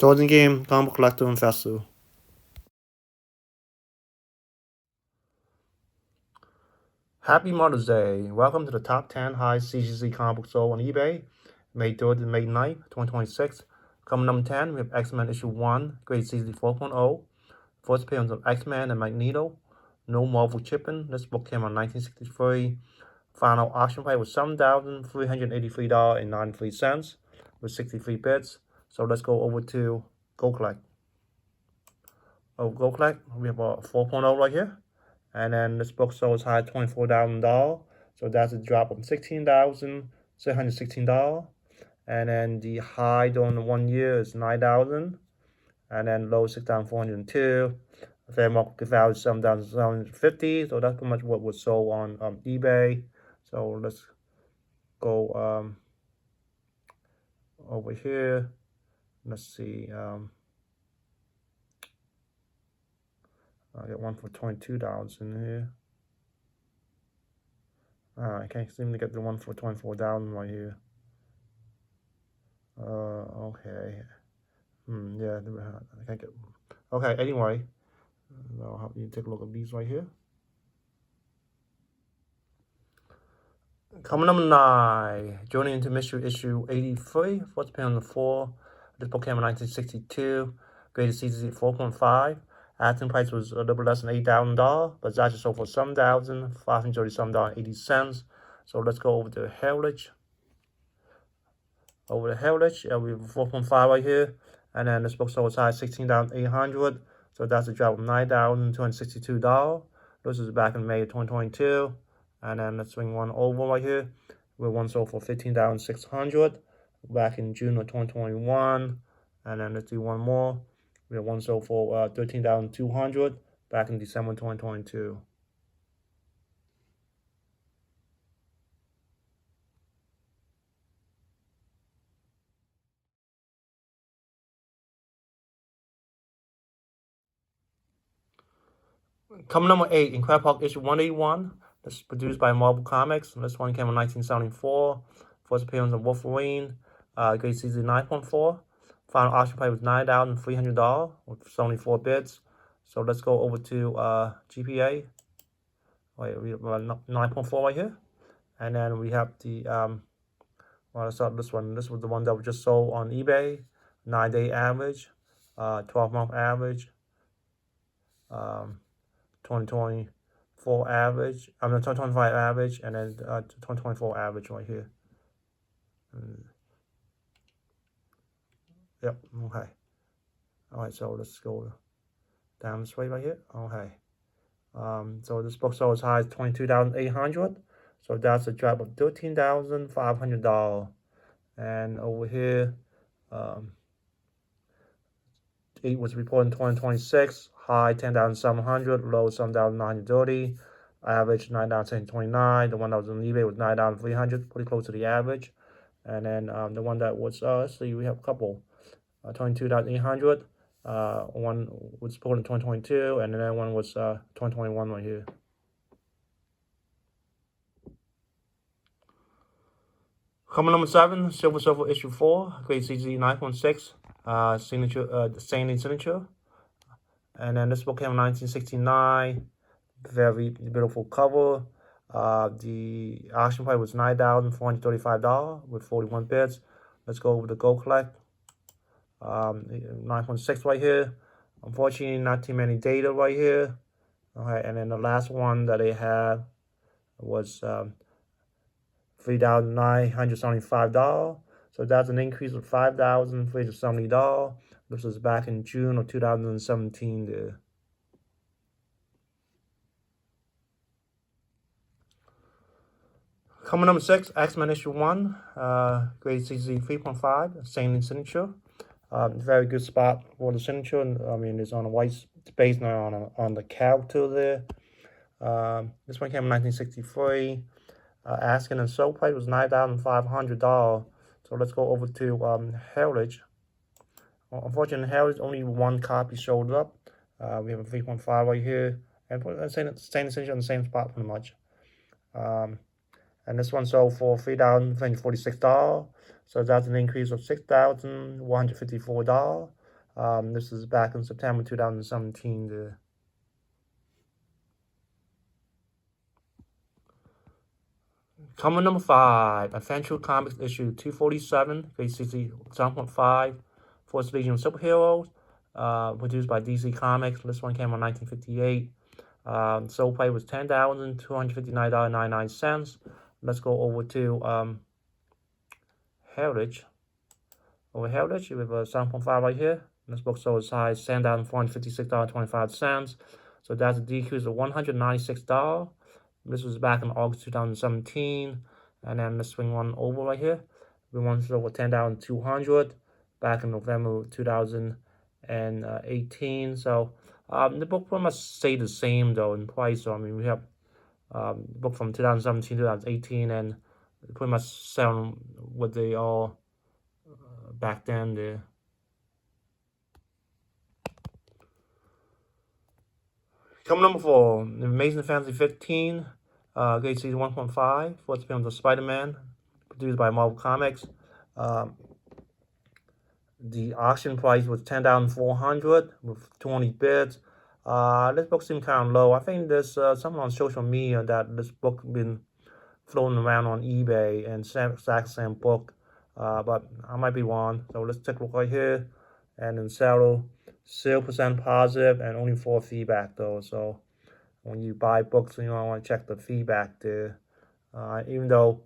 Jordan Game, comic book collector, investor. Happy Mother's Day. Welcome to the top 10 highest CGC comic book sold on eBay, May 3rd and May 9th, 2026. Coming number 10, we have X-Men issue 1, grade CGC 4.0. First appearance of X-Men and Magneto. No Marvel shipping. This book came out in 1963. Final auction price was $7,383.93 with 63 bits. So let's go over to Go Collect. Go Collect, we have a 4.0 right here. And then this book sold as high as $24,000. So that's a drop of $16,616. And then the high during the 1 year is $9,000. And then low 6,402. Fair market value 7,750. So that's pretty much what was sold on eBay. So let's go over here. Let's see. I got one for $22 in here. I can't seem to get the one for $24,000 right here. Okay. Yeah, I can't get. Okay, anyway, I'll help you take a look at these right here. Coming number 9, joining into mystery issue 83, first appearance on 4. This book came in 1962, graded CGC 4.5. Asking price was a little less than $8,000, but it's actually sold for $7,537.80. So let's go over to Heritage. Over to Heritage, we have 4.5 right here, and then this book sold as high as $16,800. So that's a drop of $9,262. This is back in May of 2022. And then let's swing one over right here. We one sold for $15,600 back in June of 2021. And then let's do one more. We have one sold for $13,200 back in December 2022. Coming number 8, Incredible Hulk issue 181. This is produced by Marvel Comics. This one came in 1974. First appearance of Wolverine, grade CGC 9.4. Final auction price was $9,300 with 74 bits. So let's go over to GPA. Wait, we have 9.4 right here. And then we have the, let's start this one. This was the one that was just sold on eBay. 9-day average, 12-month average, 2024 average, 2025 average, and then 2024 average right here. Yep, okay. All right, so let's go down this way right here. Okay. So this book sold as high as $22,800. So that's a drop of $13,500. And over here, it was reported in 2026, high 10,700, low 7,930, average 9,729. The one that was on eBay was 9,300, pretty close to the average. And then the one that was, let's see, we have a couple, 22,800. One was reported in 2022, and then one was 2021 right here. Coming number 7, Silver Surfer issue 4, grade CGC 9.6, signature, the Sandy signature. And then this book came in 1969. Very beautiful cover. The auction price was $9,435 with 41 bits. Let's go over to Go Collect. 9.6 right here. Unfortunately, not too many data right here. Okay, and then the last one that they had was $3,975. So that's an increase of $5,370. This was back in June of 2017 there. Coming number 6, X-Men issue 1, grade CGC 3.5, same signature. Very good spot for the signature. I mean, it's on a white space now on the character there. This one came in 1963. Asking and sold price was $9,500. So let's go over to Heritage. Unfortunately, Heritage only one copy showed up. We have a 3.5 right here, and same signature on the same spot pretty much. And this one sold for $3,346. So that's an increase of $6,154. This is back in September 2017. Comic number 5, Adventure Comics issue 247, basically 7.5, Fourth Legion of Superheroes, produced by DC Comics. This one came out in 1958. Sold price was $10,259.99. Let's go over to Heritage. Over Heritage, we have a 7.5 right here. This book sold as high as $10,456.25. So that's a decrease of $196. This was back in August 2017. And then let's swing one over right here. We won over 10,200 back in November 2018. So the book pretty much stayed the same though in price. So I mean, we have the book from 2017 2018, and pretty much selling what they all back then. The Coming number 4, Amazing Fantasy 15, Great Season 1.5, fourth appearance of Spider-Man, produced by Marvel Comics. The auction price was $10,400 with 20 bids. This book seemed kind of low. I think there's someone on social media that this book been floating around on eBay and exact same book, but I might be wrong. So let's take a look right here, and then Settle 0% positive and only 4 feedback though. So when you buy books, I want to check the feedback there. Even though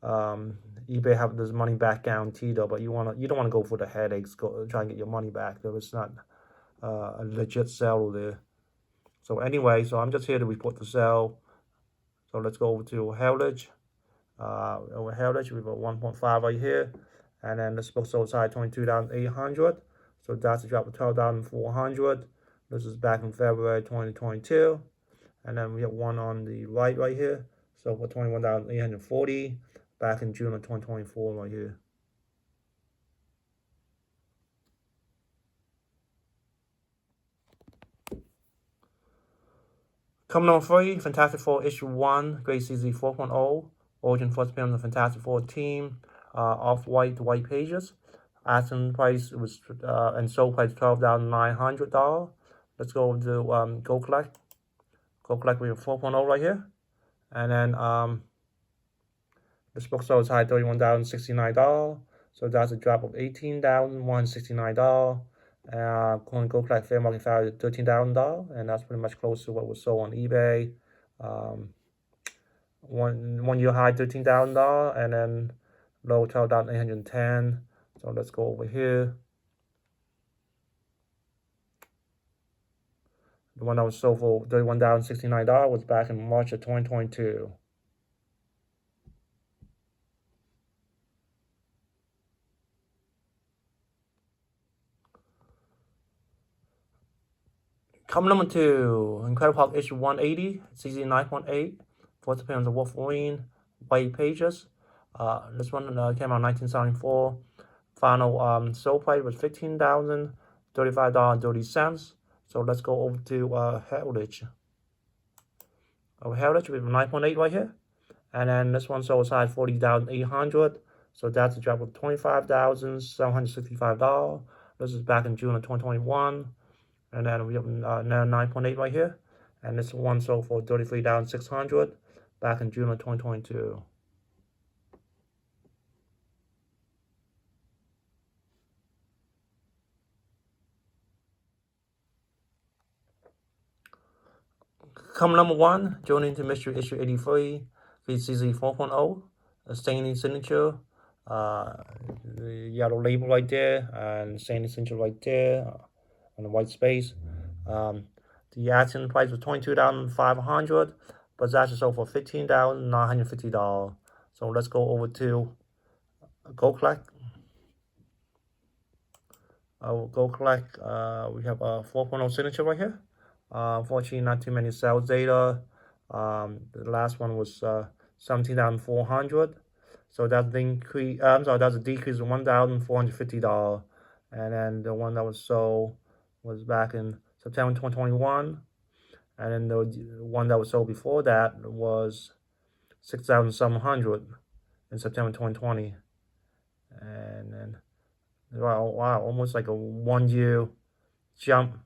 eBay have this money back guarantee though, but you don't want to go for the headaches, try and get your money back though. It's not a legit sale there. So anyway, so I'm just here to report the sale. So let's go over to Heritage. Over Heritage, we have a 1.5 right here, and then this book sold side 22,800. So that's a drop of 12,400. This is back in February 2022. And then we have one on the right here. So for 21,840 back in June of 2024 right here. Coming number 3, Fantastic Four issue 1, Great CGC 4.0, origin first appearance of the Fantastic Four team, off-white white pages. Asking price was and sold price $12,900. Let's go to Go Collect. Go Collect, we have 4.0 right here, and then this book sold as high $31,069. So that's a drop of $18,169. Go Collect fair market value $13,000, and that's pretty much close to what was sold on eBay. One year high $13,000, and then low 12,810. So let's go over here. The one that was sold for $31,069 was back in March of 2022. Coming number 2, Incredible Hulk issue 180, CZ 9.8, fourth appearance of Wolverine, white pages. This one came out in 1974. Final sold price was $15,035.30. So let's go over to Heritage. Over Heritage, we have 9.8 right here. And then this one sold size 40,800. So that's a drop of $25,765. This is back in June of 2021. And then we have now 9.8 right here. And this one sold for $33,600 back in June of 2022. Coming number 1, joining to Mystery issue 83, VCZ 4.0, a staining signature, the yellow label right there, and staining signature right there on the white space. The asking price was $22,500, but it's actually sold for $15,950. So let's go over to Go Collect. Go Collect. We have a 4.0 signature right here. Unfortunately, not too many sales data. The last one was 17,400. So that's the increase. I'm sorry, that's a decrease of $1,450. And then the one that was sold was back in September 2021. And then the one that was sold before that was 6,700 in September 2020. And then Wow, almost like a 1 year jump.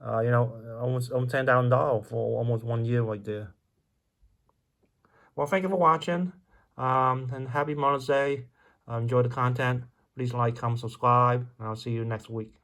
You know, almost $10,000 for almost 1 year right there. Well, thank you for watching, and happy Mother's Day. Enjoy the content. Please like, comment, subscribe, and I'll see you next week.